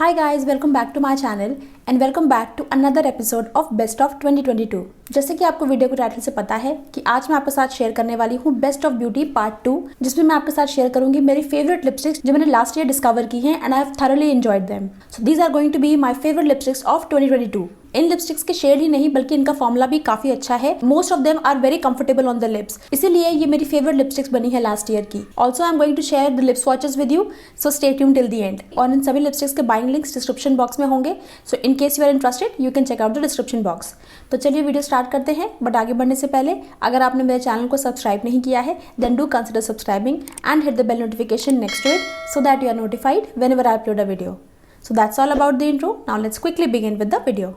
Hi guys, welcome back to my channel and welcome back to another episode of Best of 2022। जैसे कि आपको video के title से पता है कि आज मैं आपके साथ शेयर करने वाली हूँ बेस्ट ऑफ ब्यूटी पार्ट 2, जिसमें मैं आपके साथ शेयर करूंगी मेरी फेवरेट लिपस्टिक्स जो मैंने लास्ट ईयर डिस्कवर की हैं and I have thoroughly enjoyed them. So these are going to be my favourite lipsticks of 2022। इन लिपस्टिक्स के शेड ही नहीं बल्कि इनका फॉर्मूला भी काफी अच्छा है। Most of them are very comfortable on the lips, इसीलिए ये मेरी फेवरेट लिपस्टिक्स बनी है लास्ट ईयर की। Also I am going to share the lip swatches with you, so stay tuned till the and. और इन सभी लिपस्टिक्स के buying links description box में होंगे, so in case you are interested you can check out the description box. तो चलिए video start करते हैं, but आगे बढ़ने से पहले अगर आपने मेरे चैनल को सब्सक्राइब नहीं किया है then do consider subscribing and hit the bell notification next to it so that you are notified whenever I upload a video. So that's all about the intro. Now let's quickly begin with the video.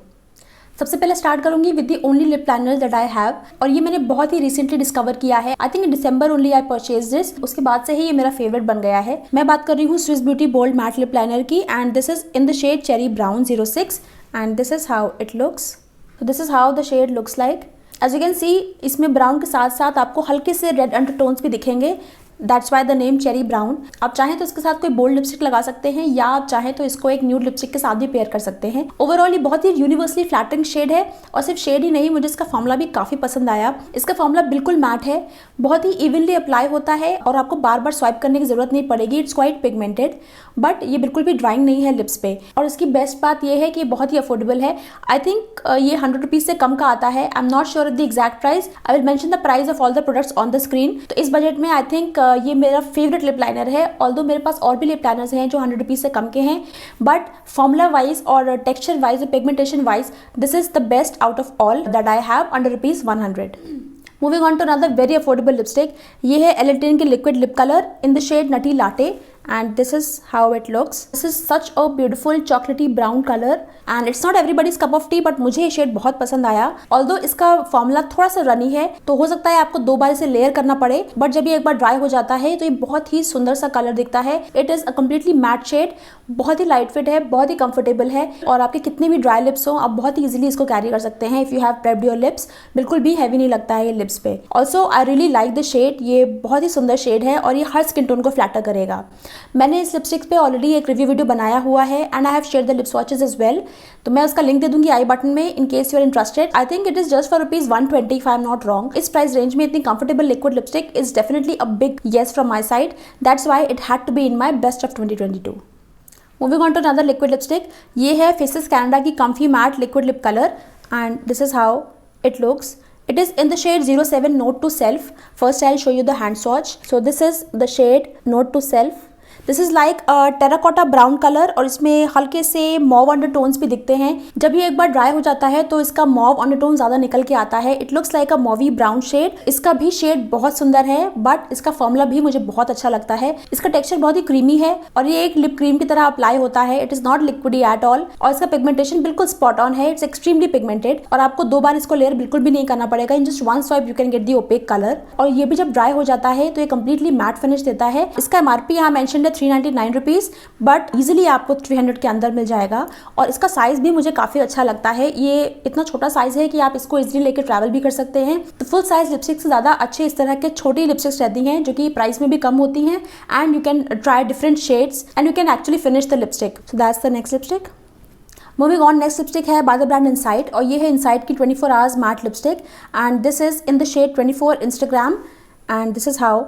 सबसे पहले start करूंगी with the only lip liner that I have, और ये मैंने बहुत ही recently discover किया है। I think in December only I purchase this, उसके बाद से ही ये मेरा फेवरेट बन गया है। मैं बात कर रही हूँ Swiss Beauty bold matte lip liner की and this is in the shade cherry brown 06 and this is how it looks. So this is how the shade looks like. As you can see, इसमें brown के साथ साथ आपको हल्के से red undertones भी दिखेंगे। That's why the name cherry brown. आप चाहें तो इसके साथ कोई बोल्ड लिपस्टिक लगा सकते हैं या आप चाहें तो इसको एक न्यूड लिपस्टिक के साथ भी पेयर कर सकते हैं। ओवरऑल ये बहुत ही यूनिवर्सली फ्लैटरिंग शेड है, और सिर्फ शेड ही नहीं, मुझे इसका फॉर्मूला भी काफी पसंद आया। इसका फॉर्मूला बिल्कुल मैट है, बहुत ही इवनली अप्लाई होता है और आपको बार बार स्वाइप करने की जरूरत नहीं पड़ेगी। इट्स क्वाइट पिगमेंटेड, बट ये बिल्कुल भी ड्राइंग नहीं है लिप्स पे। और इसकी बेस्ट बात ये है कि बहुत ही अफोर्डेबल है। आई थिंक ये 100 रुपीज से कम का आता है। आई am not sure the exact price, I will mention the price of all the products on the screen. तो इस बजट में आई थिंक ये मेरा फेवरेट लिप लाइनर है। ऑल्दो मेरे पास और भी लिप लाइनर्स हैं जो 100 रुपीज से कम के हैं, बट फॉर्मूला वाइज और टेक्सचर वाइज और pigmentation wise this is the best out of all that I have under rupees 100। Moving on to another very affordable lipstick. ये है एलेटेन के liquid lip colour in the shade nutty latte and this is how it looks. This is such a beautiful chocolatey brown color and it's not everybody's cup of tea, but मुझे ये shade बहुत पसंद आया। Although इसका formula थोड़ा सा runny है तो हो सकता है आपको 2 बार इसे लेयर करना पड़े, बट जब ये एक बार ड्राई हो जाता है तो ये बहुत ही सुंदर सा कलर दिखता है। It is a completely matte shade, बहुत ही लाइट फिट है, बहुत ही कंफर्टेबल है, और आपके कितने भी ड्राई लिप्स हो आप बहुत ही इजीली इसको कैरी कर सकते हैं। If you have prepped your lips, बिल्कुल भी हैवी नहीं लगता है ये लिप्स पे। Also I really like the shade, ये बहुत ही सुंदर शेड है और ये हर स्किन टोन को फ्लैटर करेगा। मैंने इस लिपस्टिक्स पे ऑलरेडी एक रिव्यू वीडियो बनाया हुआ है and I have share the lip swatches as well, तो मैं उसका लिंक दे दूंगी आई बटन में in case you are interested. I think it is just for rupees 120 if I am not wrong. इस प्राइस रेंज में इतनी comfortable liquid lipstick is definitely a big yes from my side, that's why it had to be in my best of 2022। Moving on to another liquid lipstick. ये है faces Canada की comfy matte liquid lip colour and this is how it looks. It is in the shade 07 Note to Self. First I'll show you the hand swatch. So this is the shade Note to Self. This is like terracotta brown colour और इसमें हल्के से mauve undertones भी दिखते हैं। जब ये एक बार ड्राई हो जाता है तो इसका मॉव अंडरटोन ज्यादा निकल के आता है। It looks like a mauvey brown shade. इसका भी शेड बहुत सुंदर है, बट इसका फॉर्मूला भी मुझे बहुत अच्छा लगता है। इसका टेक्सचर बहुत ही क्रीमी है और ये एक लिप क्रीम की तरह अप्लाई होता है। It is not liquidy at all, और इसका पिगमेंटेशन बिल्कुल स्पॉट ऑन है। इट्स एक्सट्रीमली पिगमेंटेड और आपको 2 बार इसको लेयर बिल्कुल भी नहीं करना पड़ेगा। In just 1 swipe you can get the opaque colour, और ये भी जब ड्राई हो जाता है तो ये कंप्लीटली मैट फिनिश देता है। इसका एमआरपी यहाँ मेंशन्ड है 399 रुपीज, बट इजीली आपको 300 के अंदर मिल जाएगा। और इसका साइज भी मुझे काफी अच्छा लगता है। ये इतना छोटा साइज है कि आप इसको इजीली लेकर ट्रैवल भी कर सकते हैं। तो फुल साइज लिपस्टिक से ज्यादा अच्छे इस तरह के छोटी लिपस्टिक्स रहती हैं जो कि प्राइस में भी कम होती हैं, and you can try different shades and you can actually finish the lipstick. So that's the next lipstick. Moving on, next lipstick है बाय द ब्रांड इनसाइट, और ये है इनसाइट की 24 hours matte lipstick and this is in the shade 24 Instagram and this is how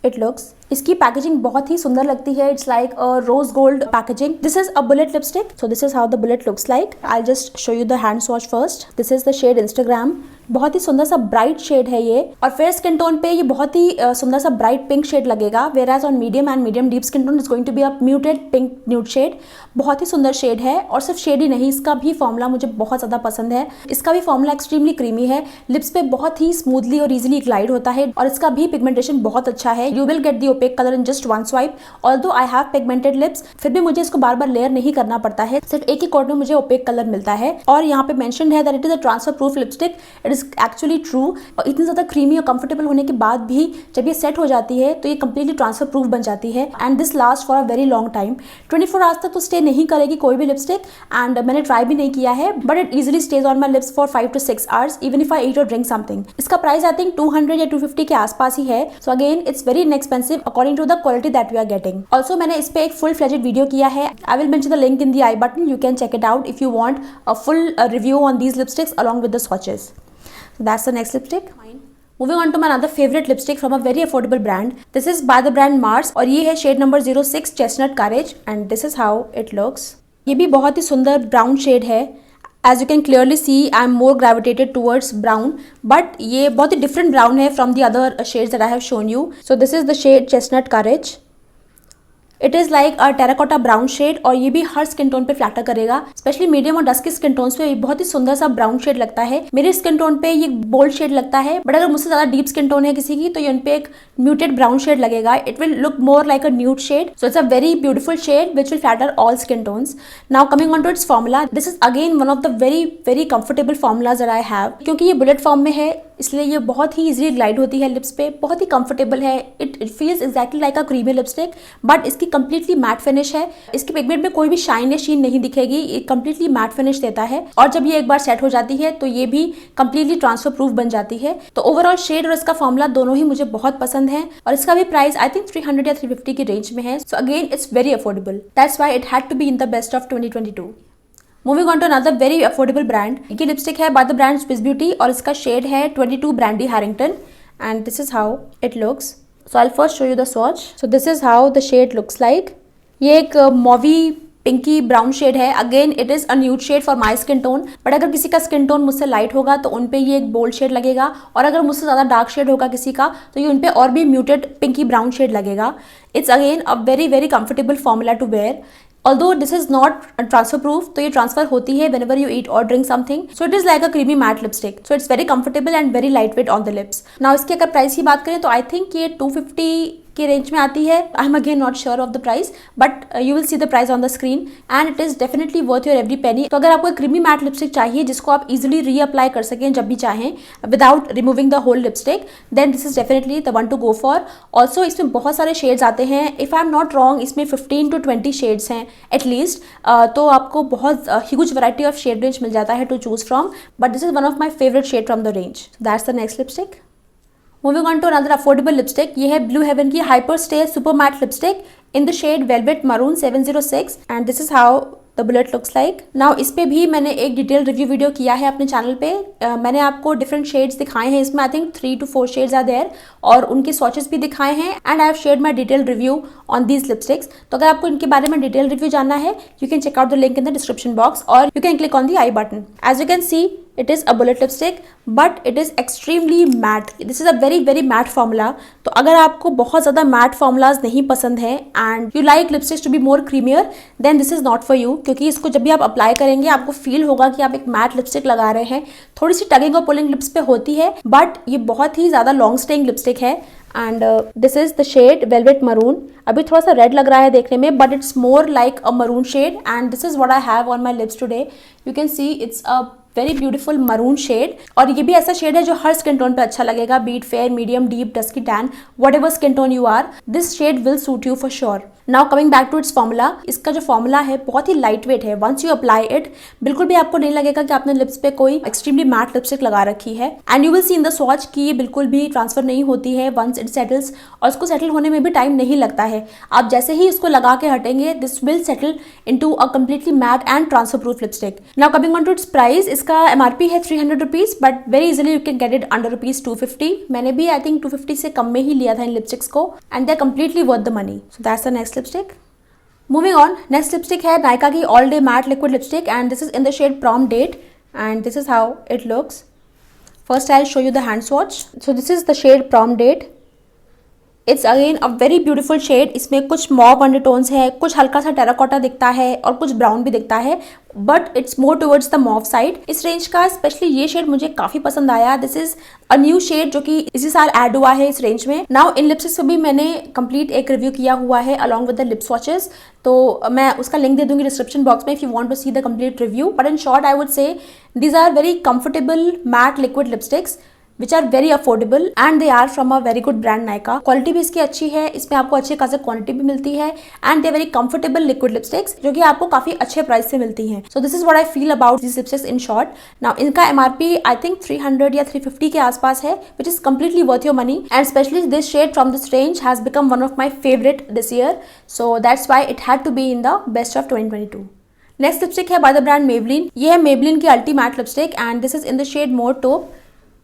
it looks. इसकी packaging बहुत ही सुंदर लगती है। It's like a rose gold packaging. This is a bullet lipstick, so this is how the bullet looks like. I just show you the hand swatch first. This is the shade Instagram. बहुत ही सुंदर सा bright shade है ये, और fair skin tone पे ये बहुत ही सुंदर सा ब्राइट पिंक शेड लगेगा, whereas on medium and medium deep skin tone is going to be a muted pink nude shade. बहुत ही सुंदर शेड है, और सिर्फ शेड ही नहीं, इसका भी फॉर्मूला मुझे बहुत ज्यादा पसंद है। इसका भी फॉर्मूला एक्सट्रीमली क्रीमी है, लिप्स पे बहुत ही स्मूथली और इजीली ग्लाइड होता है, और इसका भी पिगमेंटेशन बहुत अच्छा है। You will get the opaque colour in just 1 swipe. Although I have pigmented lips, फिर भी मुझे इसको बार बार लेयर नहीं करना पड़ता है, सिर्फ एक ही कोट में मुझे ओपेक कलर मिलता है। और यहाँ पे मेंशन्ड है that it is a transfer proof lipstick. It is is actually true. और इतनी ज़्यादा क्रीमी और कंफर्टेबल होने के बाद भी जब ये सेट हो जाती है तो ये कंप्लीटली ट्रांसफर प्रूफ बन जाती है and this last for a very long time. 24 hours तक तो स्टे नहीं करेगी कोई भी लिपस्टिक एंड मैंने ट्राई भी नहीं किया है, but it easily stays on my lips for 5 to 6 hours even if I eat or drink something. इसका प्राइस आई थिंक 200 या 250 के आसपास ही है। So again it's very inexpensive according to the quality that we are getting. Also मैंने इस पे एक फुल फ्लेजेड वीडियो किया है, I will mention the link in the I button, you can check it out if you want a full review on these lipsticks along with the swatches. So that's the next lipstick. Moving on to my another favorite lipstick from a very affordable brand. This is by the brand Mars और ये है shade number 06 Chestnut Courage and this is how it looks. ये भी बहुत ही सुंदर brown shade है। As you can clearly see, I am more gravitated towards brown, but ये बहुत ही different brown है from the other shades that I have shown you. So this is the shade Chestnut Courage. It is like a terracotta brown shade और ये भी हर skin tone पे flatter करेगा, especially medium और डस्की स्किन टोन्स पे बहुत ही सुंदर सा ब्राउन शेड लगता है। मेरे स्किन टोन पे ये बोल्ड शेड लगता है, बट अगर मुझसे ज़्यादा डीप स्किन टोन है किसी की तो ये उन पे एक म्यूटेड ब्राउन शेड लगेगा। It will look more like a nude shade, so it's a very beautiful shade which will flatter all skin tones. Now coming on to its formula, this is again one of the very very comfortable formulas that I have. क्योंकि ये bullet form में है इसलिए ये बहुत ही easily glide होती है lips पे, बहुत ही कंफर्टेबल है। It feels exactly like a creamy lipstick, but इसकी कंप्लीटली मैट फिनिश है। इसके पिगमेंट में कोई भी शाइन या शीन नहीं दिखेगी, ये कंप्लीटली मैट फिनिश देता है और जब ये एक बार सेट हो जाती है तो ये भी कंप्लीटली ट्रांसफर प्रूफ बन जाती है। तो ओवरऑल शेड और इसका फॉर्मूला दोनों ही मुझे बहुत पसंद है और इसका भी प्राइस आई थिंक 300 या 350 की रेंज में है। So again it's very affordable, that's why it had to be in the best of 2022। Moving on to another very affordable brand, ये लिपस्टिक है by the brand Swiss Beauty और इसका shade है 22 Brandy Harrington and this is how it looks. So I will first show you the swatch. So this is how the shade looks like. ये एक mauvey pinky brown shade है। Again it is a nude shade for my skin tone, but अगर किसी का skin tone मुझसे light होगा तो उन पे ये एक बोल्ड शेड लगेगा और अगर मुझसे ज़्यादा डार्क शेड होगा किसी का तो ये उन पे और भी म्यूटेड पिंकी ब्राउन शेड लगेगा। It's again a very very comfortable formula to wear. Although this is not transfer proof, तो ये ट्रांसफर होती है whenever you eat or drink something. So it is like a creamy matte lipstick. So it's very comfortable and very lightweight on the lips. Now इसकी अगर price की बात करें तो I think ये 250 की रेंज में आती है। I am again not sure of the price, but you will see the price on the screen and it is definitely worth your every पेनी। तो अगर आपको एक क्रीमी मैट लिपस्टिक चाहिए जिसको आप इजीली रीअप्लाई कर सकें जब भी चाहें without removing the whole lipstick, then this is definitely the one to go for. Also इसमें बहुत सारे शेड्स आते हैं, if I am not wrong इसमें 15 to 20 शेड्स हैं एटलीस्ट। तो आपको बहुत huge variety of shade range मिल जाता है to choose from, but this is one of my favourite shade from the range. That's the next lipstick. Moving on to another affordable lipstick, ये है Blue Heaven की hyper stay super matte lipstick in the shade velvet maroon 706 and this is how the bullet looks like. Now इस पे भी मैंने एक detail review video किया है अपने चैनल पे। मैंने आपको डिफरेंट शेड्स दिखाए हैं, इसमें I think 3 to 4 shades are there और उनके स्वॉचेस भी दिखाए हैं and I have shared my detail review on these lipsticks. तो अगर आपको इनके बारे में डिटेल रिव्यू जानना है you can check out the link in the description box और you can click on the I button. As you can see it is a bullet lipstick but it is extremely matte. this is a very very matte formula. तो अगर आपको बहुत ज़्यादा matte formulas नहीं पसंद है and you like lipsticks to be more creamier then this is not for you, क्योंकि इसको जब भी आप अप्लाई करेंगे आपको फील होगा कि आप एक matte lipstick लगा रहे हैं। थोड़ी सी टगिंग और पुलिंग लिप्स पे होती है बट ये बहुत ही ज़्यादा लॉन्ग स्टेइंग लिपस्टिक है and this is the shade velvet maroon. अभी थोड़ा सा रेड लग रहा है देखने में but it's more like a maroon shade and this is what I have on my lips today. You can see it's a very beautiful maroon shade और ये भी ऐसा शेड है जो हर स्किन टोन पे अच्छा लगेगा, be it fair, medium, deep, dusky, tan, whatever skin tone you are, this shade will suit you for sure. Now coming back to its formula, इसका जो फॉर्मूला है बहुत ही लाइट वेट है। वंस यू अप्लाई इट बिल्कुल भी आपको नहीं लगेगा कि आपने लिप्स पे कोई एक्सट्रीमली मैट लिपस्टिक लगा रखी है and you will see in the swatch कि ये बिल्कुल भी ट्रांसफर नहीं होती है वंस इट सेटल्स और इसको सेटल होने में भी टाइम नहीं लगता है। आप जैसे ही इसको लगा के हटेंगे this will settle into a completely matte and transfer proof lipstick. Now coming on to its price, इसका एमआरपी है 300 rupees but very easily you can get it under rupees 250। मैंने भी आई थिंक 250 से कम में ही लिया था इन लिपस्टिक्स को and they are completely worth the money. So that's the next lipstick. Moving on, next lipstick है नायका की all day matte liquid lipstick and this is in the shade prom date and this is how it looks. First I will show you the hand swatch. So this is the shade prom date it's again a very beautiful shade. इसमें कुछ mauve undertones है, कुछ हल्का सा terracotta दिखता है और कुछ ब्राउन भी दिखता है, but it's more towards the mauve side. इस रेंज का स्पेशली ये शेड मुझे काफी पसंद आया। This is a new shade जो कि इसी साल ऐड हुआ है इस रेंज में। नाउ इन लिपस्टिक्स पे भी मैंने कंप्लीट एक रिव्यू किया हुआ है along with the lip swatches, तो मैं उसका लिंक दे दूंगी डिस्क्रिप्शन बॉक्स में if you want to see the complete review. But in short I would say these are very comfortable matte liquid lipsticks which are very affordable and they are from a very good brand Nykaa। Quality भी इसकी अच्छी है, इसमें आपको अच्छी खासी quantity भी मिलती है and they are very comfortable liquid lipsticks जो कि आपको काफी अच्छे प्राइस से मिलती हैं। So this is what I feel about these lipsticks in short। Now इनका MRP I think 300 या 350 के आसपास है, which is completely worth your money and especially this shade from this range has become one of my favorite this year, so that's why it had to be in the best of 2022। Next lipstick है by the brand Maybelline। ये है Maybelline की Ultimatte lipstick and this is in the shade more taupe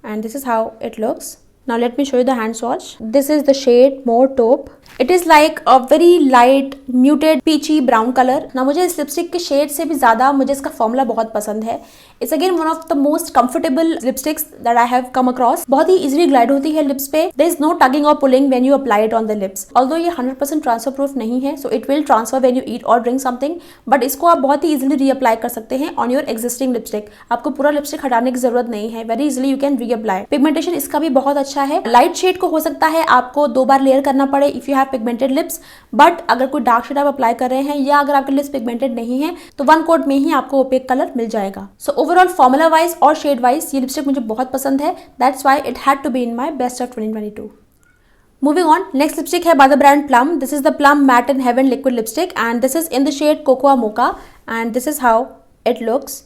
and this is how it looks। Now let me show you the hand swatch। This is the shade more taupe। It is like a very light muted peachy brown color। ना मुझे इस lipstick के shade से भी ज़्यादा मुझे इसका formula बहुत पसंद है। It's again one of the most comfortable lipsticks that I have come across। बहुत ही easily glide होती है lips पे। There is no tugging or pulling when you apply it on the lips। Although ये 100% transfer proof नहीं है, so it will transfer when you eat or drink something, but इसको आप बहुत ही easily reapply कर सकते हैं on your existing lipstick। आपको पूरा लिपस्टिक हटाने की जरूरत नहीं है, very easily you can reapply। Pigmentation इसका भी बहुत अच्छा है। लाइट शेड को हो सकता है आपको 2 बार लेयर करना पड़े if you have pigmented lips, but अगर कोई डार्क शेड आप अप्लाई कर रहे हैं या अगर आपके लिप्स पिगमेंटेड नहीं है तो 1 कोट में ही आपको ओपेक कलर मिल जाएगा। सो ओवरऑल फॉर्मूला वाइज और शेड वाइज ये लिपस्टिक मुझे बहुत पसंद है, that's why it had to be in my best of 2022। Moving on, next lipstick है by the brand Plum. This is the Plum matte in heaven liquid lipstick and this is in the shade cocoa mocha and this is how it looks.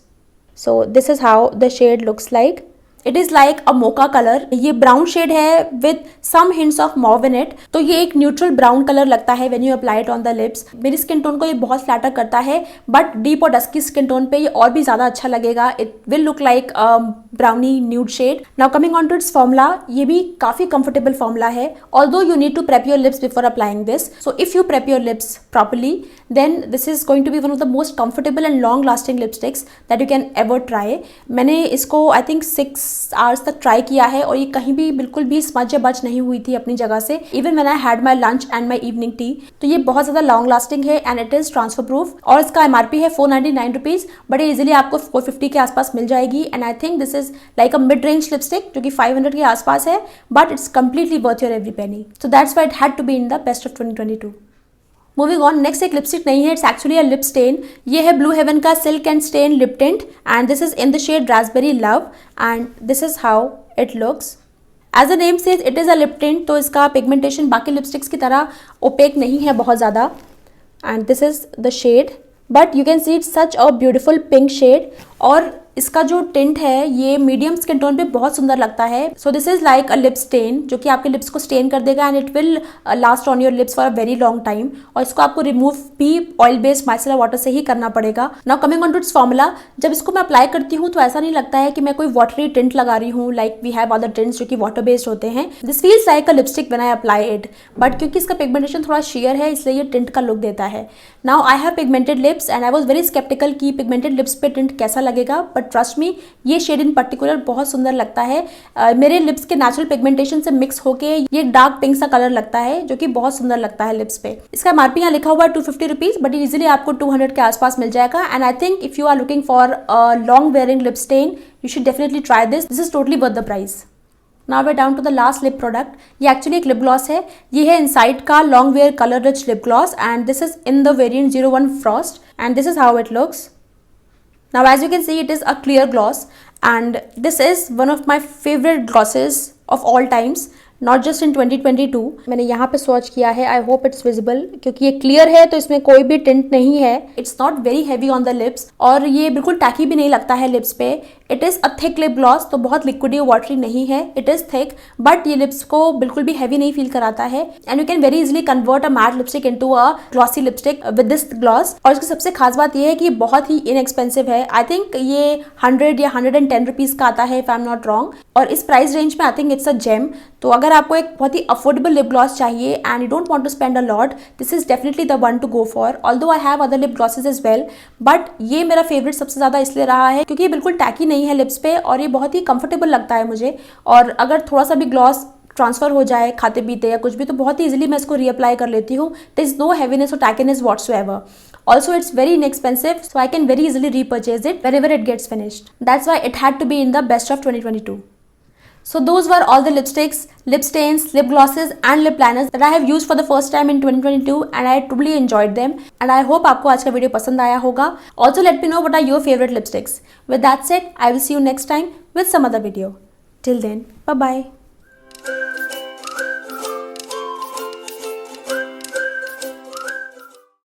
So this is how the shade looks like. It is like a mocha colour. ये brown shade है with some hints of mauve in it, तो ये एक neutral brown colour लगता है when you apply it on the lips. मेरी skin tone को ये बहुत फ्लैटर करता है, बट डीप और डस्की स्किन टोन पे ये और भी ज्यादा अच्छा लगेगा। It will look like brownie nude shade. Now coming on to its formula, ये भी काफी कंफर्टेबल फॉर्मूला है, although you need to prep your lips before applying this. So if you prep your lips properly then this is going to be one of the most comfortable and long lasting lipsticks that you can ever try। मैंने इसको I think 6 hours तक try किया है और ये कहीं भी बिल्कुल भी स्मज या बच नहीं हुई थी अपनी जगह से, even when I had my lunch and my evening tea. तो ये बहुत ज़्यादा लॉन्ग लास्टिंग है and it is transfer proof और इसका MRP है 499 रुपीज़, बट ये इजिली आपको 450 के आसपास मिल जाएगी and I think this is like a mid range lipstick जो कि 500 के आसपास है, but it's completely worth your every penny. So that's why it had to be in the best of 2022। Moving on, next एक lipstick नहीं है, it's actually a lip stain. ये है ब्लू हेवन का silk and stain lip tint and this is in the shade raspberry love and this is how it looks. As a name says it is a lip tint, तो इसका pigmentation बाकी lipsticks की तरह OPEC नहीं है बहुत ज़्यादा and this is the shade, but you can see it's such a beautiful pink shade और इसका जो टिंट है ये मीडियम स्किन टोन पे बहुत सुंदर लगता है। So this is like a lip stain जो कि आपके लिप्स को स्टेन कर देगा and it will last on your lips for a very long time और इसको आपको रिमूव भी ऑयल बेस्ड माइसेलर वाटर से ही करना पड़ेगा। Now coming on to its formula, जब इसको मैं अप्लाई करती हूँ तो ऐसा नहीं लगता है कि मैं कोई वाटरी टिंट लगा रही हूँ like we have other tints जो कि वाटर बेस्ड होते हैं। This feels like a lipstick when I apply it, but क्योंकि इसका पिगमेंटेशन थोड़ा शेयर है इसलिए ये टिंट का लुक देता है। Now I have pigmented lips and I was very sceptical कि पिगमेंटेड लिप्स पे टिंट कैसा लगेगा, बट ट्रस्ट मी ये शेड इन पर्टिकुलर बहुत सुंदर लगता है। मेरे लिप्स के नेचुरल पिगमेंटेशन से मिक्स होके ये डार्क पिंक सा कलर लगता है जो कि बहुत सुंदर लगता है लिप्स पे। इसका MRP यहाँ लिखा हुआ है 250 रुपीज, बट इजीली आपको 200 के आसपास मिल जाएगा and I think if you are looking for a long wearing lip stain you should definitely try this. This is totally worth the price. Now way down to the last lip product. ये actually एक lip gloss है। ये है Insight का long wear colour rich lip gloss and this is in the variant 01 frost and this is how it looks. Now as you can see it is a clear gloss and this is one of my favorite glosses of all times, not just in 2022। मैंने यहाँ पे swatch किया है, I hope it's visible, क्योंकि ये clear है तो इसमें कोई भी टिंट नहीं है। It's not very heavy on the lips और ये बिल्कुल टैकी भी नहीं लगता है लिप्स पे। It is a thick lip gloss, तो बहुत लिक्विडी वाटरी नहीं है, इट इज़ थिक, बट ये लिप्स को बिल्कुल भी हैवी नहीं फील कराता है and you can very easily convert a matte lipstick into a glossy lipstick with this gloss. और इसकी सबसे खास बात ये है कि बहुत ही इनएक्सपेंसिव है। आई थिंक ये 100 या 110 रुपीज़ का आता है if I am not wrong, और इस प्राइस रेंज में I think it's a gem. तो अगर आपको एक बहुत ही अफोर्डेबल लिप ग्लॉस चाहिए and you don't want to spend a lot, this is definitely the one to go for. Although I have other lip glosses as well, but ये मेरा favourite सबसे ज़्यादा इसलिए रहा है क्योंकि ये बिल्कुल टैकी नहीं है लिप्स पे और ये बहुत ही कंफर्टेबल लगता है मुझे। और अगर थोड़ा सा भी ग्लॉस ट्रांसफर हो जाए खाते पीते या कुछ भी, तो बहुत ही इजीली मैं इसको रीअप्लाई कर लेती हूँ. देयर इज नो हैवीनेस और टैकीनेस whatsoever. Also, it's very inexpensive, so I can very easily repurchase it whenever it gets finished. That's why it had to be in the best of 2022. So those were all the lipsticks, lip stains, lip glosses and lip liners that I have used for the first time in 2022 and I truly enjoyed them. And I hope आपको आज का video पसंद आया होगा. Also let me know what are your favorite lipsticks. With that said, I will see you next time with some other video. Till then, bye bye.